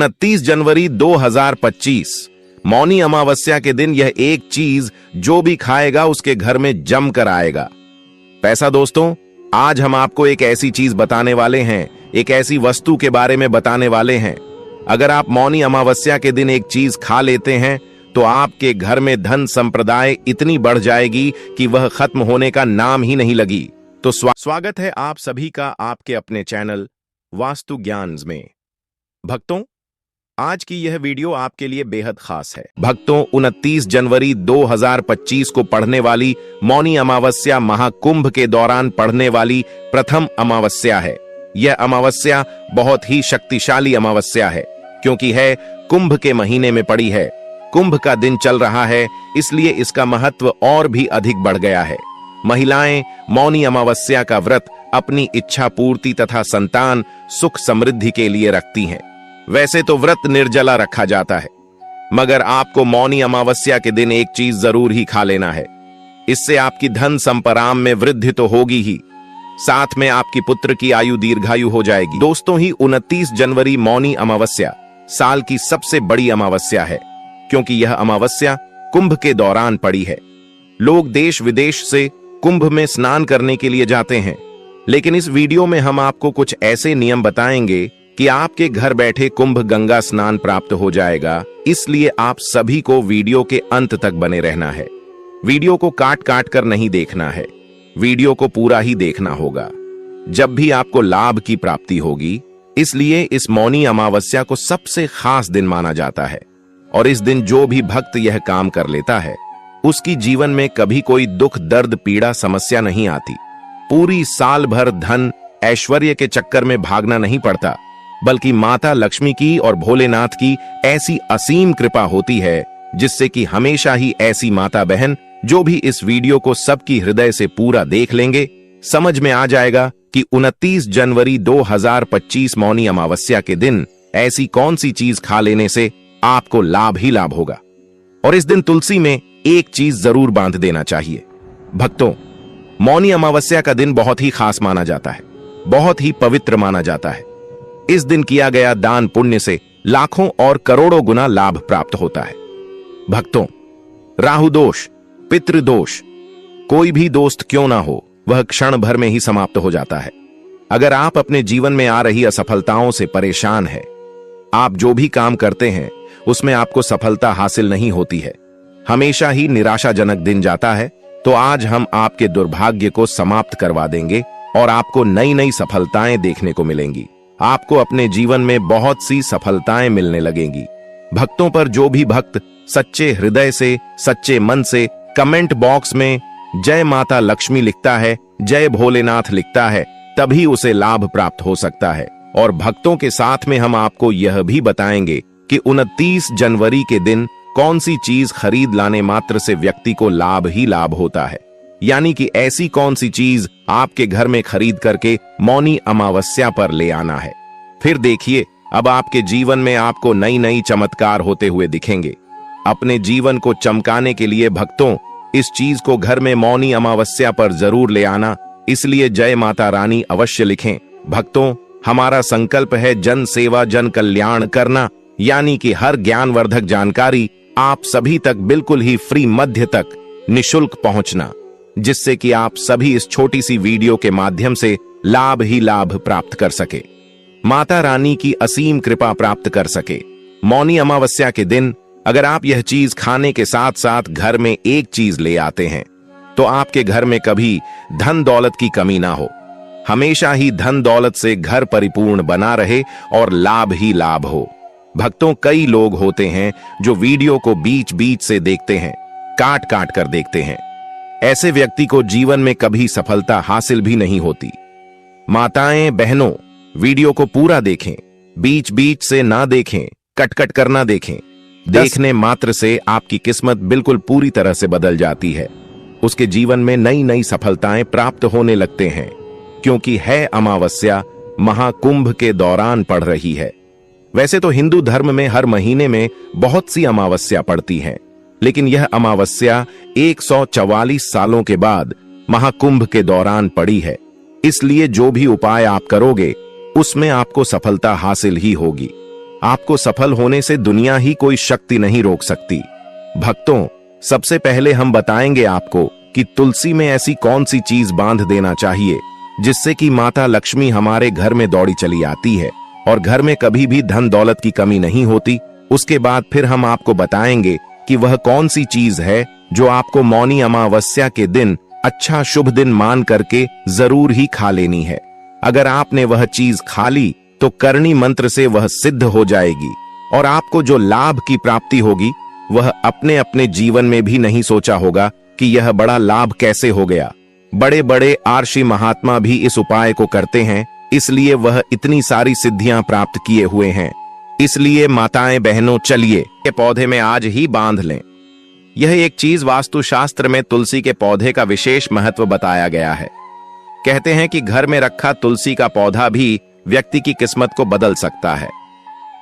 29 जनवरी 2025 मौनी अमावस्या के दिन यह एक चीज जो भी खाएगा उसके घर में जमकर आएगा पैसा। दोस्तों, आज हम आपको एक ऐसी चीज बताने वाले हैं, एक ऐसी वस्तु के बारे में बताने वाले हैं। अगर आप मौनी अमावस्या के दिन एक चीज खा लेते हैं तो आपके घर में धन संप्रदाय इतनी बढ़ जाएगी कि वह खत्म होने का नाम ही नहीं लगी। तो स्वागत है आप सभी का आपके अपने चैनल वास्तु ज्ञान में। भक्तों, आज की यह वीडियो आपके लिए बेहद खास है। भक्तों, 29 जनवरी 2025 को पढ़ने वाली मौनी अमावस्या महाकुंभ के दौरान पढ़ने वाली प्रथम अमावस्या है। यह अमावस्या बहुत ही शक्तिशाली अमावस्या है क्योंकि है कुंभ के महीने में पड़ी है। कुंभ का दिन चल रहा है, इसलिए इसका महत्व और भी अधिक बढ़ गया है। महिलाएं मौनी अमावस्या का व्रत अपनी इच्छा पूर्ति तथा संतान सुख समृद्धि के लिए रखती हैं। वैसे तो व्रत निर्जला रखा जाता है, मगर आपको मौनी अमावस्या के दिन एक चीज जरूर ही खा लेना है। इससे आपकी धन संपराम में वृद्धि तो होगी ही, साथ में आपकी पुत्र की आयु दीर्घायु हो जाएगी। दोस्तों, ही 29 जनवरी मौनी अमावस्या साल की सबसे बड़ी अमावस्या है क्योंकि यह अमावस्या कुंभ के दौरान पड़ी है। लोग देश विदेश से कुंभ में स्नान करने के लिए जाते हैं, लेकिन इस वीडियो में हम आपको कुछ ऐसे नियम बताएंगे कि आपके घर बैठे कुंभ गंगा स्नान प्राप्त हो जाएगा। इसलिए आप सभी को वीडियो के अंत तक बने रहना है। वीडियो को काट काट कर नहीं देखना है, वीडियो को पूरा ही देखना होगा, जब भी आपको लाभ की प्राप्ति होगी। इसलिए इस मौनी अमावस्या को सबसे खास दिन माना जाता है और इस दिन जो भी भक्त यह काम कर लेता है उसकी जीवन में कभी कोई दुख दर्द पीड़ा समस्या नहीं आती। पूरी साल भर धन ऐश्वर्य के चक्कर में भागना नहीं पड़ता, बल्कि माता लक्ष्मी की और भोलेनाथ की ऐसी असीम कृपा होती है जिससे कि हमेशा ही ऐसी माता बहन जो भी इस वीडियो को सबकी हृदय से पूरा देख लेंगे, समझ में आ जाएगा कि 29 जनवरी 2025 मौनी अमावस्या के दिन ऐसी कौन सी चीज खा लेने से आपको लाभ ही लाभ होगा। और इस दिन तुलसी में एक चीज जरूर बांध देना चाहिए। भक्तों, मौनी अमावस्या का दिन बहुत ही खास माना जाता है, बहुत ही पवित्र माना जाता है। इस दिन किया गया दान पुण्य से लाखों और करोड़ों गुना लाभ प्राप्त होता है। भक्तों, राहु दोष, पितृदोष, कोई भी दोस्त क्यों ना हो, वह क्षण भर में ही समाप्त हो जाता है। अगर आप अपने जीवन में आ रही असफलताओं से परेशान हैं, आप जो भी काम करते हैं उसमें आपको सफलता हासिल नहीं होती है, हमेशा ही निराशाजनक दिन जाता है, तो आज हम आपके दुर्भाग्य को समाप्त करवा देंगे और आपको नई नई सफलताएं देखने को मिलेंगी। आपको अपने जीवन में बहुत सी सफलताएं मिलने लगेंगी। भक्तों पर जो भी भक्त सच्चे हृदय से, सच्चे मन से कमेंट बॉक्स में जय माता लक्ष्मी लिखता है, जय भोलेनाथ लिखता है, तभी उसे लाभ प्राप्त हो सकता है। और भक्तों के साथ में हम आपको यह भी बताएंगे कि 29 जनवरी के दिन कौन सी चीज खरीद लाने मात्र से व्यक्ति को लाभ ही लाभ होता है। यानी कि ऐसी कौन सी चीज आपके घर में खरीद करके मौनी अमावस्या पर ले आना है। फिर देखिए, अब आपके जीवन में आपको नई नई चमत्कार होते हुए दिखेंगे। अपने जीवन को चमकाने के लिए भक्तों, इस चीज को घर में मौनी अमावस्या पर जरूर ले आना। इसलिए जय माता रानी अवश्य लिखें। भक्तों, हमारा संकल्प है जन सेवा जन कल्याण करना, यानी कि हर ज्ञानवर्धक जानकारी आप सभी तक बिल्कुल ही फ्री मध्य तक निशुल्क पहुंचना, जिससे कि आप सभी इस छोटी सी वीडियो के माध्यम से लाभ ही लाभ प्राप्त कर सके, माता रानी की असीम कृपा प्राप्त कर सके। मौनी अमावस्या के दिन अगर आप यह चीज खाने के साथ साथ घर में एक चीज ले आते हैं तो आपके घर में कभी धन दौलत की कमी ना हो, हमेशा ही धन दौलत से घर परिपूर्ण बना रहे और लाभ ही लाभ हो। भक्तों, कई लोग होते हैं जो वीडियो को बीच बीच से देखते हैं, काट काट कर देखते हैं। ऐसे व्यक्ति को जीवन में कभी सफलता हासिल भी नहीं होती। माताएं बहनों, वीडियो को पूरा देखें, बीच बीच से ना देखें, कट कट कर ना देखें। देखने मात्र से आपकी किस्मत बिल्कुल पूरी तरह से बदल जाती है। उसके जीवन में नई नई सफलताएं प्राप्त होने लगते हैं क्योंकि है अमावस्या महाकुंभ के दौरान पड़ रही है। वैसे तो हिंदू धर्म में हर महीने में बहुत सी अमावस्या पड़ती हैं, लेकिन यह अमावस्या 144 सालों के बाद महाकुंभ के दौरान पड़ी है। इसलिए जो भी उपाय आप करोगे उसमें आपको सफलता हासिल ही होगी। आपको सफल होने से दुनिया ही कोई शक्ति नहीं रोक सकती। भक्तों, सबसे पहले हम बताएंगे आपको कि तुलसी में ऐसी कौन सी चीज बांध देना चाहिए जिससे कि माता लक्ष्मी हमारे घर में दौड़ी चली आती है और घर में कभी भी धन दौलत की कमी नहीं होती। उसके बाद फिर हम आपको बताएंगे कि वह कौन सी चीज है जो आपको मौनी अमावस्या के दिन अच्छा शुभ दिन मान करके जरूर ही खा लेनी है। अगर आपने वह चीज खा ली तो करणी मंत्र से वह सिद्ध हो जाएगी और आपको जो लाभ की प्राप्ति होगी वह अपने अपने जीवन में भी नहीं सोचा होगा कि यह बड़ा लाभ कैसे हो गया। बड़े बड़े आर्षि महात्मा भी इस उपाय को करते हैं, इसलिए वह इतनी सारी सिद्धियां प्राप्त किए हुए हैं। इसलिए माताएं बहनों, चलिए के पौधे में आज ही बांध लें। यह एक चीज वास्तुशास्त्र में तुलसी के पौधे का विशेष महत्व बताया गया है। कहते हैं कि घर में रखा तुलसी का पौधा भी व्यक्ति की किस्मत को बदल सकता है।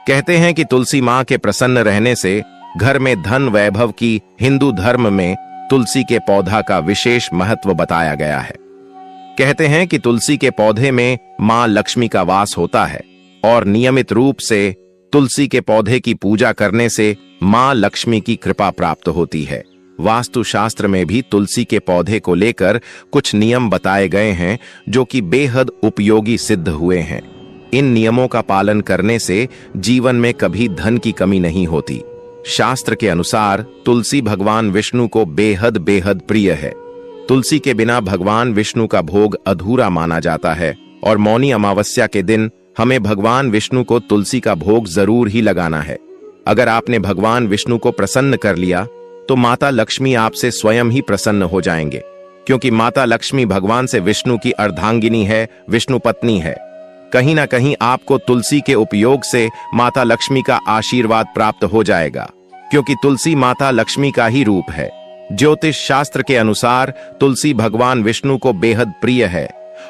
कहते हैं कि तुलसी मां के प्रसन्न रहने से घर में धन वैभव की हिंदू धर्म में तुलसी के पौधा का विशेष महत्व बताया गया है। कहते हैं कि तुलसी के पौधे में मां लक्ष्मी का वास होता है और नियमित रूप से तुलसी के पौधे की पूजा करने से मां लक्ष्मी की कृपा प्राप्त होती है। वास्तुशास्त्र में भी तुलसी के पौधे को लेकर कुछ नियम बताए गए हैं जो कि बेहद उपयोगी सिद्ध हुए हैं। इन नियमों का पालन करने से जीवन में कभी धन की कमी नहीं होती। शास्त्र के अनुसार तुलसी भगवान विष्णु को बेहद बेहद प्रिय है। तुलसी के बिना भगवान विष्णु का भोग अधूरा माना जाता है और मौनी अमावस्या के दिन हमें भगवान विष्णु को तुलसी का भोग जरूर ही लगाना है। अगर आपने भगवान विष्णु को प्रसन्न कर लिया तो माता लक्ष्मी आपसे स्वयं ही प्रसन्न हो जाएंगे, क्योंकि माता लक्ष्मी भगवान से विष्णु की अर्धांगिनी है, विष्णु पत्नी है। कहीं ना कहीं आपको तुलसी के उपयोग से माता लक्ष्मी का आशीर्वाद प्राप्त हो जाएगा, क्योंकि तुलसी माता लक्ष्मी का ही रूप है। ज्योतिष शास्त्र के अनुसार तुलसी भगवान विष्णु को बेहद प्रिय है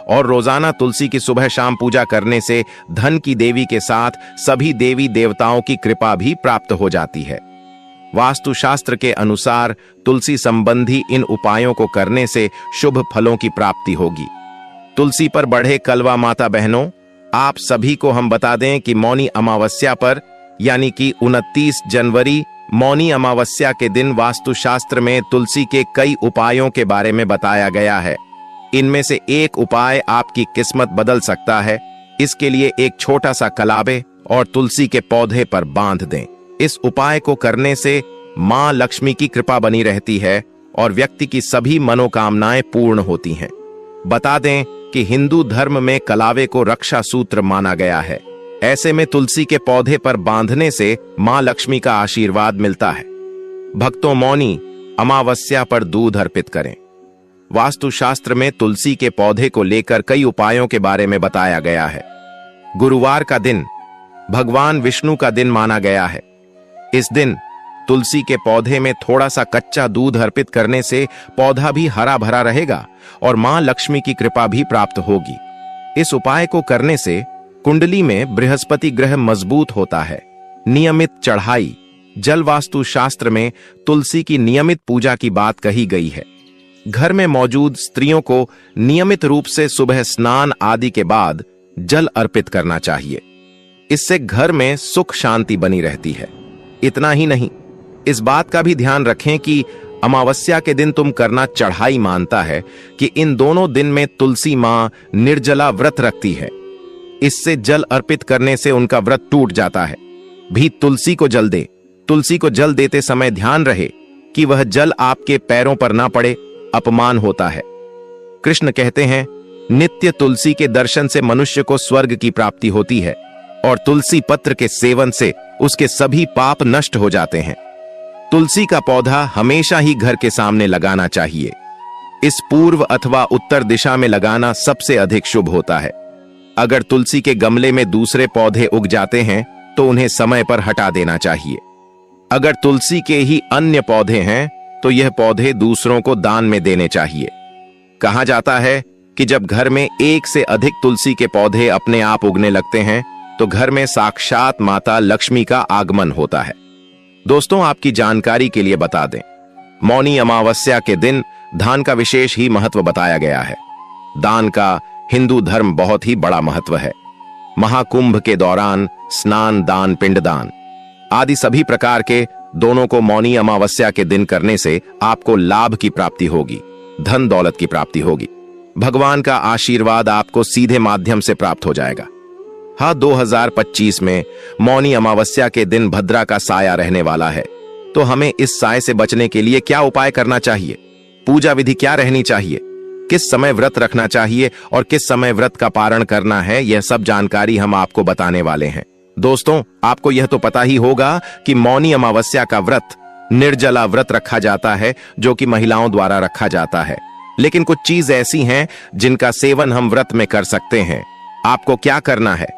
और रोजाना तुलसी की सुबह शाम पूजा करने से धन की देवी के साथ सभी देवी देवताओं की कृपा भी प्राप्त हो जाती है। वास्तुशास्त्र के अनुसार तुलसी संबंधी इन उपायों को करने से शुभ फलों की प्राप्ति होगी। तुलसी पर बढ़े कलवा माता बहनों, आप सभी को हम बता दें कि मौनी अमावस्या पर यानी कि 29 जनवरी मौनी अमावस्या के दिन वास्तुशास्त्र में तुलसी के कई उपायों के बारे में बताया गया है। इनमें से एक उपाय आपकी किस्मत बदल सकता है। इसके लिए एक छोटा सा कलावे और तुलसी के पौधे पर बांध दें। इस उपाय को करने से मां लक्ष्मी की कृपा बनी रहती है और व्यक्ति की सभी मनोकामनाएं पूर्ण होती हैं। बता दें कि हिंदू धर्म में कलावे को रक्षा सूत्र माना गया है। ऐसे में तुलसी के पौधे पर बांधने से मां लक्ष्मी का आशीर्वाद मिलता है। भक्तों, मौनी अमावस्या पर दूध अर्पित करें। वास्तुशास्त्र में तुलसी के पौधे को लेकर कई उपायों के बारे में बताया गया है। गुरुवार का दिन भगवान विष्णु का दिन माना गया है। इस दिन तुलसी के पौधे में थोड़ा सा कच्चा दूध अर्पित करने से पौधा भी हरा भरा रहेगा और मां लक्ष्मी की कृपा भी प्राप्त होगी। इस उपाय को करने से कुंडली में बृहस्पति ग्रह मजबूत होता है। नियमित चढ़ाई। जल वास्तु शास्त्र में तुलसी की नियमित पूजा की बात कही गई है। घर में मौजूद स्त्रियों को नियमित रूप से सुबह स्नान आदि के बाद जल अर्पित करना चाहिए। इससे घर में सुख शांति बनी रहती है। इतना ही नहीं, इस बात का भी ध्यान रखें कि अमावस्या के दिन तुम करना चढ़ाई मानता है कि इन दोनों दिन में तुलसी मां निर्जला व्रत रखती है। इससे जल अर्पित करने से उनका व्रत टूट जाता है। भी तुलसी को जल दे। तुलसी को जल देते समय ध्यान रहे कि वह जल आपके पैरों पर ना पड़े, अपमान होता है। कृष्ण कहते हैं, नित्य तुलसी के दर्शन से मनुष्य को स्वर्ग की प्राप्ति होती है और तुलसी पत्र के सेवन से उसके सभी पाप नष्ट हो जाते हैं। तुलसी का पौधा हमेशा ही घर के सामने लगाना चाहिए। इस पूर्व अथवा उत्तर दिशा में लगाना सबसे अधिक शुभ होता है। अगर तुलसी के गमले में दूसरे पौधे उग जाते हैं तो उन्हें समय पर हटा देना चाहिए। अगर तुलसी के ही अन्य पौधे हैं तो यह पौधे दूसरों को दान में देने चाहिए। कहा जाता है कि जब घर में एक से अधिक तुलसी के पौधे अपने आप उगने लगते हैं तो घर में साक्षात माता लक्ष्मी का आगमन होता है। दोस्तों, आपकी जानकारी के लिए बता दें, मौनी अमावस्या के दिन दान का विशेष ही महत्व बताया गया है। दान का हिंदू धर्म बहुत ही बड़ा महत्व है। महाकुंभ के दौरान स्नान दान पिंडदान आदि सभी प्रकार के दोनों को मौनी अमावस्या के दिन करने से आपको लाभ की प्राप्ति होगी, धन दौलत की प्राप्ति होगी। भगवान का आशीर्वाद आपको सीधे माध्यम से प्राप्त हो जाएगा। हाँ, 2025 में मौनी अमावस्या के दिन भद्रा का साया रहने वाला है, तो हमें इस साय से बचने के लिए क्या उपाय करना चाहिए, पूजा विधि क्या रहनी चाहिए, किस समय व्रत रखना चाहिए और किस समय व्रत का पारण करना है, यह सब जानकारी हम आपको बताने वाले हैं। दोस्तों, आपको यह तो पता ही होगा कि मौनी अमावस्या का व्रत निर्जला व्रत रखा जाता है, जो कि महिलाओं द्वारा रखा जाता है। लेकिन कुछ चीज ऐसी हैं जिनका सेवन हम व्रत में कर सकते हैं। आपको क्या करना है,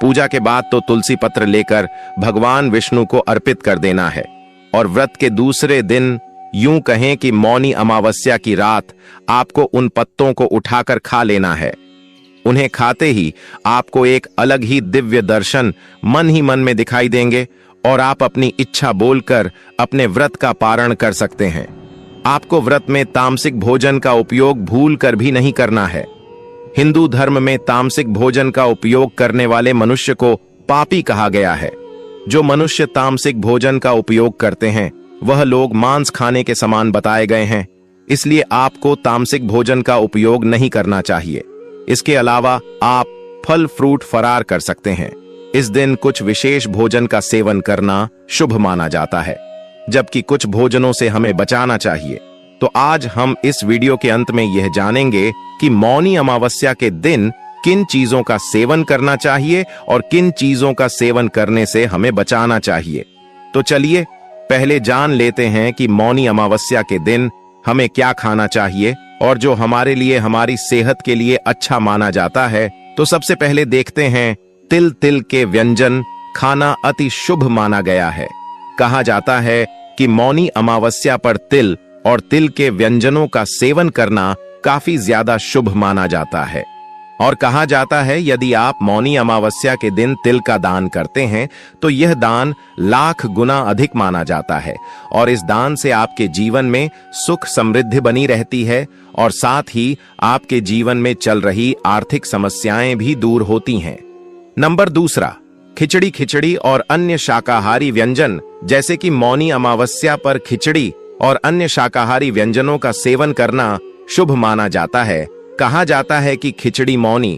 पूजा के बाद तो तुलसी पत्र लेकर भगवान विष्णु को अर्पित कर देना है और व्रत के दूसरे दिन, यूं कहें कि मौनी अमावस्या की रात, आपको उन पत्तों को उठाकर खा लेना है। उन्हें खाते ही आपको एक अलग ही दिव्य दर्शन मन ही मन में दिखाई देंगे और आप अपनी इच्छा बोलकर अपने व्रत का पारण कर सकते हैं। आपको व्रत में तामसिक भोजन का उपयोग भूल कर भी नहीं करना है। हिंदू धर्म में तामसिक भोजन का उपयोग करने वाले मनुष्य को पापी कहा गया है। जो मनुष्य तामसिक भोजन का उपयोग करते हैं वह लोग मांस खाने के समान बताए गए हैं, इसलिए आपको तामसिक भोजन का उपयोग नहीं करना चाहिए। इसके अलावा आप फल फ्रूट फरार कर सकते हैं। इस दिन कुछ विशेष भोजन का सेवन करना शुभ माना जाता है, जबकि कुछ भोजनों से हमें बचाना चाहिए। तो आज हम इस वीडियो के अंत में यह जानेंगे कि मौनी अमावस्या के दिन किन चीजों का सेवन करना चाहिए और किन चीजों का सेवन करने से हमें बचाना चाहिए। तो चलिए पहले जान लेते हैं कि मौनी अमावस्या के दिन हमें क्या खाना चाहिए और जो हमारे लिए, हमारी सेहत के लिए अच्छा माना जाता है। तो सबसे पहले देखते हैं, तिल के व्यंजन खाना अति शुभ माना गया है। कहा जाता है कि मौनी अमावस्या पर तिल और तिल के व्यंजनों का सेवन करना काफी ज्यादा शुभ माना जाता है और कहा जाता है यदि आप मौनी अमावस्या के दिन तिल का दान करते हैं तो यह दान लाख गुना अधिक माना जाता है और इस दान से आपके जीवन में सुख समृद्धि बनी रहती है और साथ ही आपके जीवन में चल रही आर्थिक समस्याएं भी दूर होती हैं। नंबर दूसरा, खिचड़ी और अन्य शाकाहारी व्यंजन, जैसे कि मौनी अमावस्या पर खिचड़ी और अन्य शाकाहारी व्यंजनों का सेवन करना शुभ माना जाता है। कहा जाता है कि खिचड़ी मौनी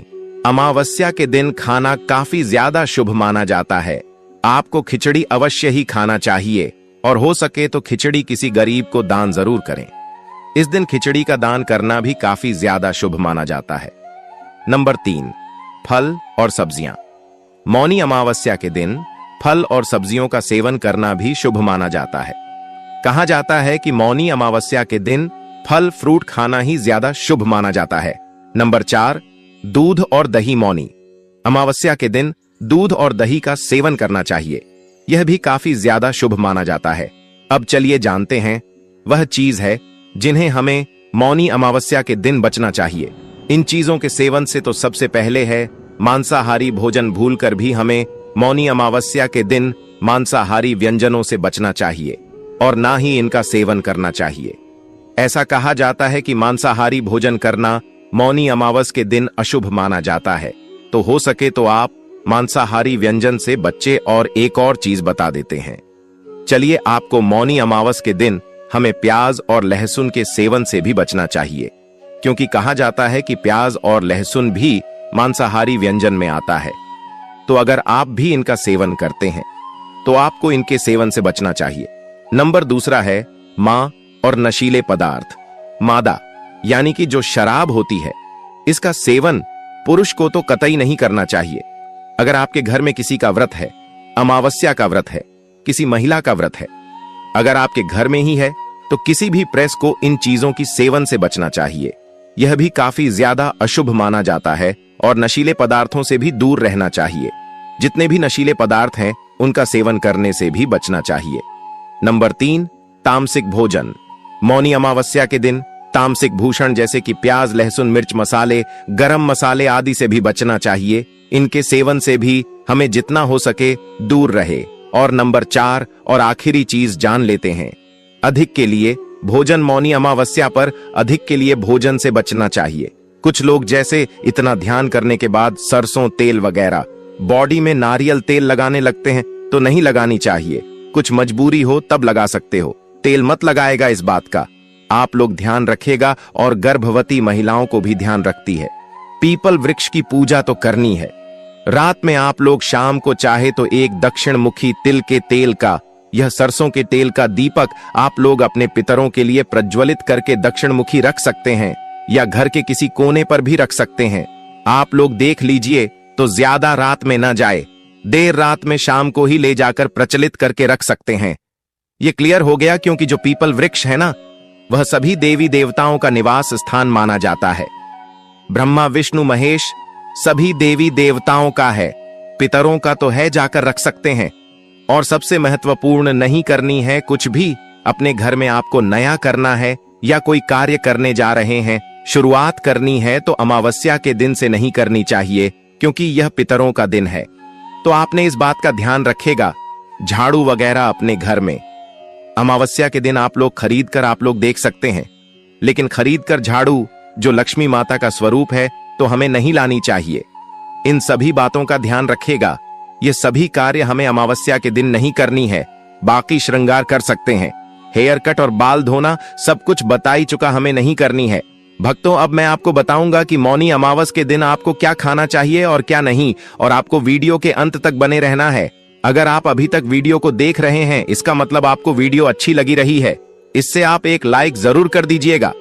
अमावस्या के दिन खाना काफी ज्यादा शुभ माना जाता है। आपको खिचड़ी अवश्य ही खाना चाहिए और हो सके तो खिचड़ी किसी गरीब को दान जरूर करें। इस दिन खिचड़ी का दान करना भी काफी ज्यादा शुभ माना जाता है। नंबर 3, फल और सब्जियां। मौनी अमावस्या के दिन फल और सब्जियों का सेवन करना भी शुभ माना जाता है। कहा जाता है कि मौनी अमावस्या के दिन फल फ्रूट खाना ही ज्यादा शुभ माना जाता है। नंबर 4, दूध और दही। मौनी अमावस्या के दिन दूध और दही का सेवन करना चाहिए, यह भी काफी ज्यादा शुभ माना जाता है। अब चलिए जानते हैं वह चीज है जिन्हें हमें मौनी अमावस्या के दिन बचना चाहिए। इन चीजों के सेवन से तो सबसे पहले है मांसाहारी भोजन। भूलकर भी हमें मौनी अमावस्या के दिन मांसाहारी व्यंजनों से बचना चाहिए और ना ही इनका सेवन करना चाहिए। ऐसा कहा जाता है कि मांसाहारी भोजन करना मौनी अमावस के दिन अशुभ माना जाता है, तो हो सके तो आप मांसाहारी व्यंजन से बच्चे और एक और चीज बता देते हैं। चलिए, आपको मौनी अमावस के दिन हमें प्याज और लहसुन के सेवन से भी बचना चाहिए, क्योंकि कहा जाता है कि प्याज और लहसुन भी मांसाहारी व्यंजन में आता है। तो अगर आप भी इनका सेवन करते हैं तो आपको इनके सेवन से बचना चाहिए। नंबर दूसरा है मां और नशीले पदार्थ। मादा यानी कि जो शराब होती है, इसका सेवन पुरुष को तो कतई नहीं करना चाहिए। अगर आपके घर में किसी का व्रत है, अमावस्या का व्रत है, किसी महिला का व्रत है, अगर आपके घर में ही है तो किसी भी प्रेस को इन चीजों की सेवन से बचना चाहिए। यह भी काफी ज्यादा अशुभ माना जाता है और नशीले पदार्थों से भी दूर रहना चाहिए। जितने भी नशीले पदार्थ हैं उनका सेवन करने से भी बचना चाहिए। नंबर 3, तामसिक भोजन। मौनी अमावस्या के दिन तामसिक भूषण जैसे कि प्याज, लहसुन, मिर्च मसाले, गरम मसाले आदि से भी बचना चाहिए। इनके सेवन से भी हमें जितना हो सके दूर रहे। और नंबर 4 और आखिरी चीज जान लेते हैं, अधिक के लिए भोजन। मौनी अमावस्या पर अधिक के लिए भोजन से बचना चाहिए। कुछ लोग जैसे इतना ध्यान करने के बाद सरसों तेल वगैरह बॉडी में नारियल तेल लगाने लगते हैं तो नहीं लगानी चाहिए। कुछ मजबूरी हो तब लगा सकते हो, तेल मत लगाएगा इस बात का आप लोग ध्यान रखेगा। और गर्भवती महिलाओं को भी ध्यान रखती है। पीपल वृक्ष की पूजा तो करनी है। रात में आप लोग शाम को चाहे तो एक दक्षिण मुखी तिल के तेल का, यह सरसों के तेल का दीपक आप लोग अपने पितरों के लिए प्रज्वलित करके दक्षिण मुखी रख सकते हैं या घर के किसी कोने पर भी रख सकते हैं। आप लोग देख लीजिए तो ज्यादा रात में ना जाए, देर रात में शाम को ही ले जाकर प्रचलित करके रख सकते हैं। यह क्लियर हो गया, क्योंकि जो पीपल वृक्ष है ना, वह सभी देवी देवताओं का निवास स्थान माना जाता है। ब्रह्मा विष्णु महेश सभी देवी देवताओं का है, पितरों का तो है, जाकर रख सकते हैं। और सबसे महत्वपूर्ण, नहीं करनी है कुछ भी अपने घर में, आपको नया करना है या कोई कार्य करने जा रहे हैं, शुरुआत करनी है तो अमावस्या के दिन से नहीं करनी चाहिए, क्योंकि यह पितरों का दिन है। तो आपने इस बात का ध्यान रखेगा। झाड़ू वगैरह अपने घर में अमावस्या के दिन आप लोग खरीद कर आप लोग देख सकते हैं, लेकिन खरीद कर झाड़ू जो लक्ष्मी माता का स्वरूप है तो हमें नहीं लानी चाहिए। इन सभी बातों का ध्यान रखेगा। ये सभी कार्य हमें अमावस्या के दिन नहीं करनी है। बाकी श्रृंगार कर सकते हैं, हेयर कट और बाल धोना सब कुछ बता ही चुका, हमें नहीं करनी है। भक्तों, अब मैं आपको बताऊंगा कि मौनी अमावस के दिन आपको क्या खाना चाहिए और क्या नहीं, और आपको वीडियो के अंत तक बने रहना है। अगर आप अभी तक वीडियो को देख रहे हैं, इसका मतलब आपको वीडियो अच्छी लगी रही है। इससे आप एक लाइक जरूर कर दीजिएगा।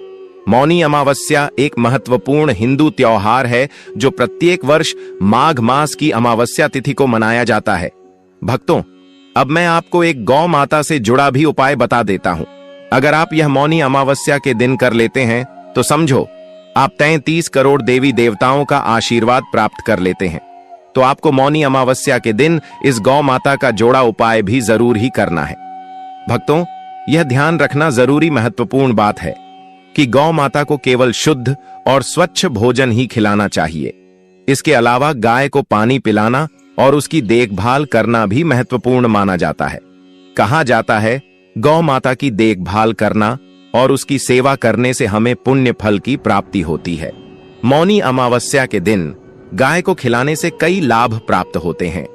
मौनी अमावस्या एक महत्वपूर्ण हिंदू त्योहार है जो प्रत्येक वर्ष माघ मास की अमावस्या तिथि को मनाया जाता है। भक्तों, अब मैं आपको एक गौ माता से जुड़ा भी उपाय बता देता हूं। अगर आप यह मौनी अमावस्या के दिन कर लेते हैं तो समझो आप 33 करोड़ देवी देवताओं का आशीर्वाद प्राप्त कर लेते हैं। तो आपको मौनी अमावस्या के दिन इस गौ माता का जोड़ा उपाय भी जरूर ही करना है। भक्तों, यह ध्यान रखना जरूरी महत्वपूर्ण बात है कि गौ माता को केवल शुद्ध और स्वच्छ भोजन ही खिलाना चाहिए। इसके अलावा गाय को पानी पिलाना और उसकी देखभाल करना भी महत्वपूर्ण माना जाता है। कहा जाता है, गौ माता की देखभाल करना और उसकी सेवा करने से हमें पुण्य फल की प्राप्ति होती है। मौनी अमावस्या के दिन गाय को खिलाने से कई लाभ प्राप्त होते हैं।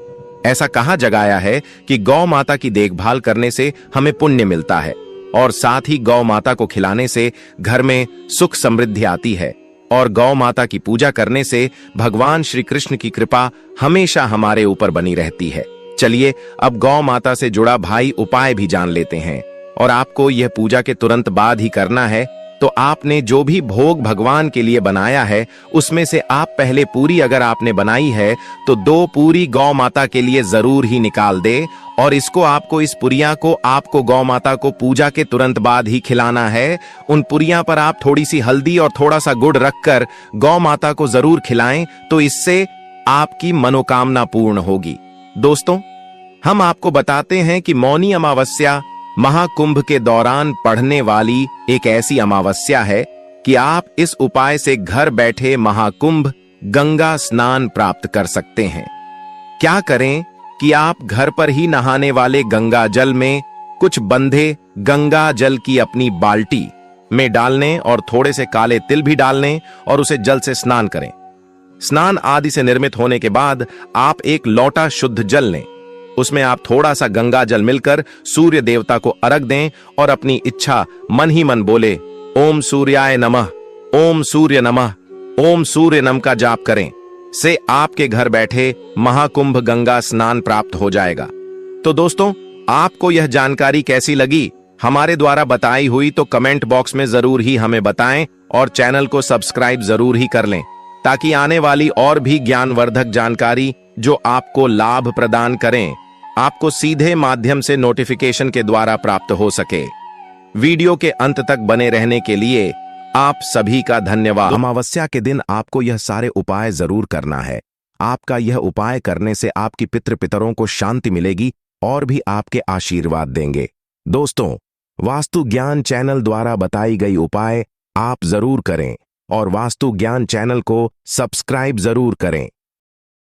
ऐसा कहा जगाया है कि गौ माता की देखभाल करने से हमें पुण्य मिलता है, और साथ ही गौ माता को खिलाने से घर में सुख समृद्धि आती है, और गौ माता की पूजा करने से भगवान श्री कृष्ण की कृपा हमेशा हमारे ऊपर बनी रहती है। चलिए अब गौ माता से जुड़ा भाई उपाय भी जान लेते हैं, और आपको यह पूजा के तुरंत बाद ही करना है। तो आपने जो भी भोग भगवान के लिए बनाया है उसमें से आप पहले पूरी अगर आपने बनाई है तो 2 पूरी गौ माता के लिए जरूर ही निकाल दे, और इसको आपको इस पुरिया को आपको गौ माता को पूजा के तुरंत बाद ही खिलाना है। उन पुरिया पर आप थोड़ी सी हल्दी और थोड़ा सा गुड़ रखकर गौ माता को जरूर खिलाएं, तो इससे आपकी मनोकामना पूर्ण होगी। दोस्तों, हम आपको बताते हैं कि मौनी अमावस्या महाकुंभ के दौरान पढ़ने वाली एक ऐसी अमावस्या है कि आप इस उपाय से घर बैठे महाकुंभ गंगा स्नान प्राप्त कर सकते हैं। क्या करें कि आप घर पर ही नहाने वाले गंगा जल में कुछ बंधे गंगा जल की अपनी बाल्टी में डालने और थोड़े से काले तिल भी डालने और उसे जल से स्नान करें। स्नान आदि से निर्मित होने के बाद आप एक लोटा शुद्ध जल लें, उसमें आप थोड़ा सा गंगा जल मिलकर सूर्य देवता को अर्घ दें और अपनी इच्छा मन ही मन बोले, ओम सूर्याय नमः, ओम सूर्य नमः, ओम सूर्य नम का जाप करें। से आपके घर बैठे महाकुंभ गंगा स्नान प्राप्त हो जाएगा। तो दोस्तों, आपको यह जानकारी कैसी लगी हमारे द्वारा बताई हुई, तो कमेंट बॉक्स में जरूर ही हमें बताएं, और चैनल को सब्सक्राइब जरूर ही कर लें, ताकि आने वाली और भी ज्ञानवर्धक जानकारी जो आपको लाभ प्रदान करें आपको सीधे माध्यम से नोटिफिकेशन के द्वारा प्राप्त हो सके। वीडियो के अंत तक बने रहने के लिए आप सभी का धन्यवाद। अमावस्या के दिन आपको यह सारे उपाय जरूर करना है। आपका यह उपाय करने से आपकी पितरों को शांति मिलेगी और भी आपके आशीर्वाद देंगे। दोस्तों, वास्तु ज्ञान चैनल द्वारा बताई गई उपाय आप जरूर करें और वास्तु ज्ञान चैनल को सब्सक्राइब जरूर करें।